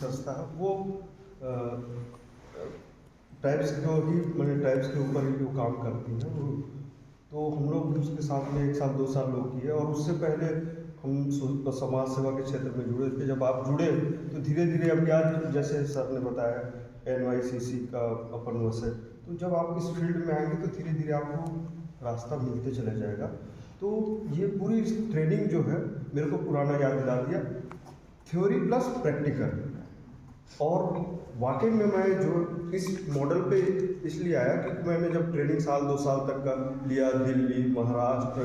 संस्था है वो टाइप्स को ही मैंने टाइप्स के ऊपर ही जो काम करती है वो, तो हम लोग भी उसके साथ में 1 साल 2 साल लोग किए। और उससे पहले हम समाज सेवा के क्षेत्र में जुड़े थे। जब आप जुड़े तो धीरे धीरे अब आज जैसे सर ने बताया NYCC का अपन वैसे, तो जब आप इस फील्ड में आएंगे तो धीरे धीरे आपको रास्ता मिलते चला जाएगा। तो ये पूरी ट्रेनिंग जो है मेरे को पुराना याद दिला दिया, थ्योरी प्लस प्रैक्टिकल। और वाकई में मैं जो इस मॉडल पे इसलिए आया क्योंकि मैंने जब ट्रेनिंग साल 2 साल तक का लिया, दिल्ली, महाराष्ट्र,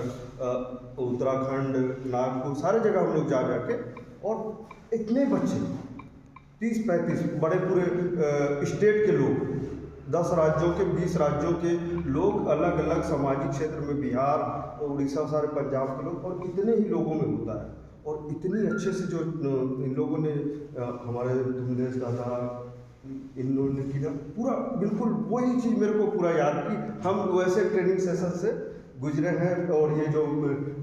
उत्तराखंड, नागपुर, सारे जगह हम लोग जा के, और इतने बच्चे 30-35 बड़े पूरे स्टेट के लोग, 10 राज्यों के 20 राज्यों के लोग, अलग अलग सामाजिक क्षेत्र में, बिहार, उड़ीसा, सारे पंजाब के लोग, और इतने ही लोगों में होता है। और इतनी अच्छे से जो इन लोगों ने हमारे धुमदेश दादा इन लोगों ने किया, पूरा बिल्कुल वही चीज़ मेरे को पूरा याद की। हम वैसे ट्रेनिंग सेशन से गुजरे हैं। और ये जो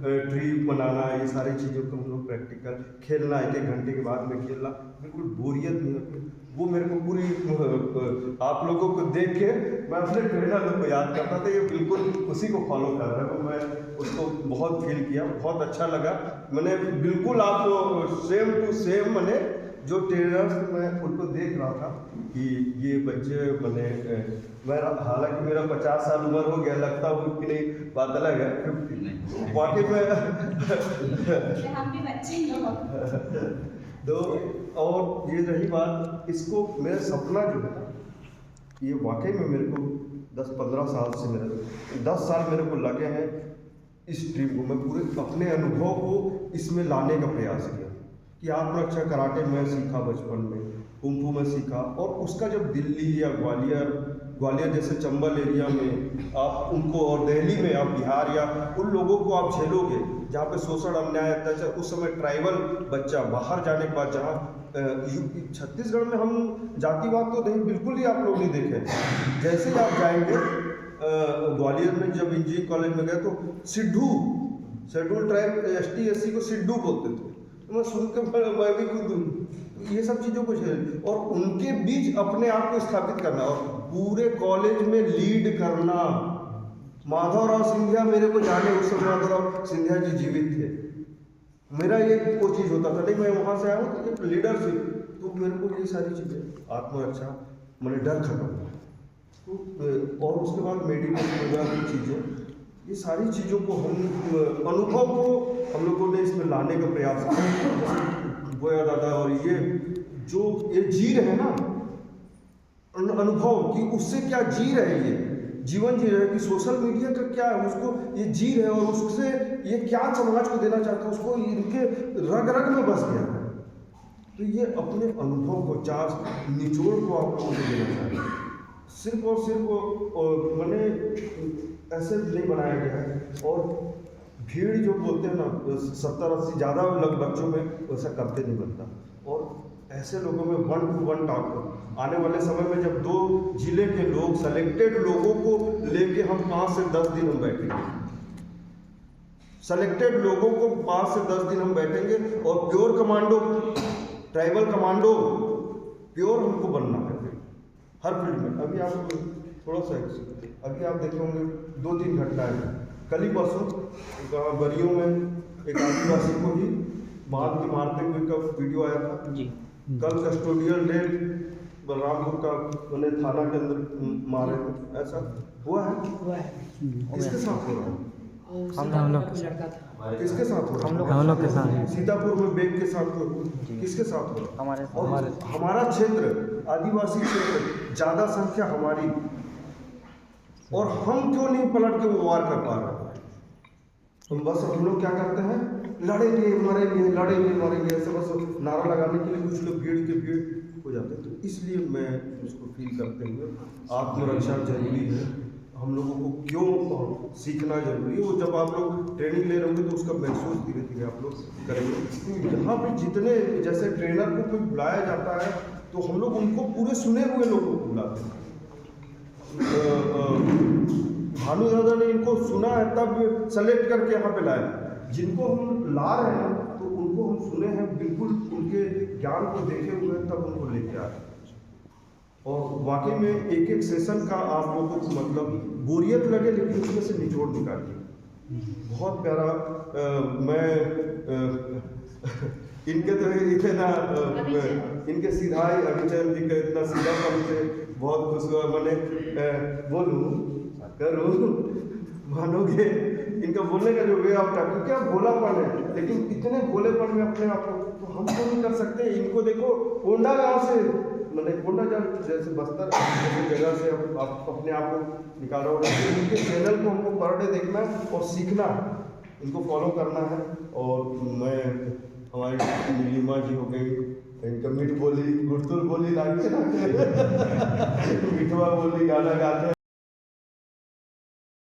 ट्री बनाना, ये सारी चीज़ों को हम लोग प्रैक्टिकल, खेलना 1-1 घंटे के बाद में खेलना, बिल्कुल बोरियत नहीं होती। वो मेरे को पूरी आप लोगों को देख के मैं अपने ट्रेनर को याद करता था, ये बिल्कुल उसी को फॉलो कर रहा है। तो मैं उसको बहुत फील किया, बहुत अच्छा लगा। मैंने बिल्कुल आपको सेम टू सेम मैंने जो ट्रेनर्स मैं उनको देख रहा था कि ये बच्चे मैंने हालांकि मेरा 50 साल उम्र हो गया, लगता हूँ कि नहीं, बात अलग है, वाकई में हम भी बच्चे ही हो। तो और ये रही बात, इसको मेरा सपना जो है ना, ये वाकई में मेरे को 10-15 साल से, मेरे 10 साल मेरे को लगे हैं इस टीम को। मैं पूरे अपने अनुभव को इसमें लाने का प्रयास किया कि आत्मरक्षा कराटे में सीखा, बचपन में कुंफू में सीखा, और उसका जब दिल्ली या ग्वालियर जैसे चंबल एरिया में आप उनको, और दिल्ली में आप बिहार या उन लोगों को आप झेलोगे जहाँ पे शोषण, अन्याय, अत्याचार, उस समय ट्राइबल बच्चा बाहर जाने के बाद, जहाँ छत्तीसगढ़ में हम जातिवाद तो नहीं, बिल्कुल ही आप लोग नहीं देखे। जैसे ही आप जाएंगे ग्वालियर में, जब इंजीनियरिंग कॉलेज में गए तो सिड्ढू, शेड्यूल ट्राइब ST SC को सिड्ढू बोलते थे। तो मैं सुन के मैं भी खुद ये सब चीज़ों को झेल, और उनके बीच अपने आप को स्थापित करना, और पूरे कॉलेज में लीड करना। माधवराव सिंधिया मेरे को जाने, उस समय माधवराव सिंधिया जी जीवित थे। मेरा ये कोई चीज़ होता था नहीं, मैं वहाँ से आया हूँ तो लीडरशिप, तो मेरे को ये सारी चीज़ें, आत्मरक्षा, मैंने डर खत्म हुआ। तो और उसके बाद मेडिटेशन वगैरह की चीज़ें, ये सारी चीज़ों को हम अनुभव को हम लोगों ने इसमें लाने का प्रयास किया। गोया दादा और ये जो ये जी रहे ना अनुभव कि उससे क्या जी रहे, ये जीवन जी रहे, कि सोशल मीडिया का क्या है, उसको ये जी रहे, और उससे ये क्या समाज को देना चाहता है, उसको इनके रग रग में बस गया है। तो ये अपने अनुभव को, 4 निचोड़ को आप लोगों को देना चाहिए। सिर्फ और सिर्फ मैंने ऐसे नहीं बनाया गया है। और भीड़ जो बोलते हैं ना, 70-80 ज़्यादा लग बच्चों में वैसा करते नहीं बनता। और ऐसे लोगों में 1 to 1 टॉक करो। आने वाले समय में जब 2 जिले के लोग, सेलेक्टेड लोगों को लेके हम 5 से 10 दिन हम बैठेंगे, सेलेक्टेड लोगों को 5 से 10 दिन हम बैठेंगे, और pure commando, tribal commando pure हमको बनना है हर फील्ड में। अभी आप थोड़ा सा अभी आप देखे होंगे 2-3 घटनाएं, कल ही परसों बरियों में एक आदिवासी को ही बांध के मारते हुए का वीडियो आया था जी। कल कस्टोडियल रेप बलरामपुर का उन्हें थाना के अंदर मारे, ऐसा हुआ है। किसके साथ हो रहा है? हम लोग किसके साथ हो रहा है? हम लोग के साथ। सीतापुर में बेग के साथ हो, किसके साथ हो रहा है? हमारा क्षेत्र आदिवासी क्षेत्र, ज़्यादा संख्या हमारी, और हम क्यों नहीं पलट के वो वार कर पा रहे हैं? तो बस हम लोग क्या करते हैं, लड़ेंगे मरेंगे, लड़ेंगे मरेंगे, ऐसे बस नारा लगाने के लिए कुछ लोग भीड़ के भीड़ हो जाते हैं। तो इसलिए मैं उसको फील करते हुए, आत्मरक्षा जरूरी है, हम लोगों को क्यों सीखना जरूरी है, वो जब आप लोग ट्रेनिंग ले रहे होंगे तो उसका महसूस धीरे धीरे आप लोग करेंगे। तो यहाँ पे जितने जैसे ट्रेनर को कोई बुलाया जाता है तो हम लोग उनको पूरे सुने हुए लोगों को बुलाते हैं। भानु दादा ने इनको सुना है तब सेलेक्ट करके यहाँ पे लाया। जिनको हम ला रहे हैं तो उनको हम सुने हैं, बिल्कुल उनके ज्ञान को देखे हुए तब उनको लेके आए। और वाकई में एक एक सेशन का आप लोगों को मतलब बोरियत लगे लेकिन उसमें से निचोड़ निकालिए। बहुत प्यारा मैं इनके तो इतना इनके सीधाई अभिचंद जी का इतना सीधापन से बहुत खुश हुआ। मैंने बोलूँ करूँ मानोगे इनका बोलने का जो वे ऑफ टॉकिंग क्या भोलापन है, लेकिन इतने भोलेपन में अपने आप को तो हम तो नहीं कर सकते। इनको देखो कोंडा गांव से मैंने कोंडा जैसे बस्तर जैसे जगह से आप अपने आप को निकाल रहे हो, लेकिन इनके चैनल को हमको पर डे देखना और सीखना, इनको फॉलो करना है। और मैं हमारी नीलिमा जी हो गई, इनका मीठ बोली गुड़तुल बोली लागे मिठवा बोली गाना गाते हैं।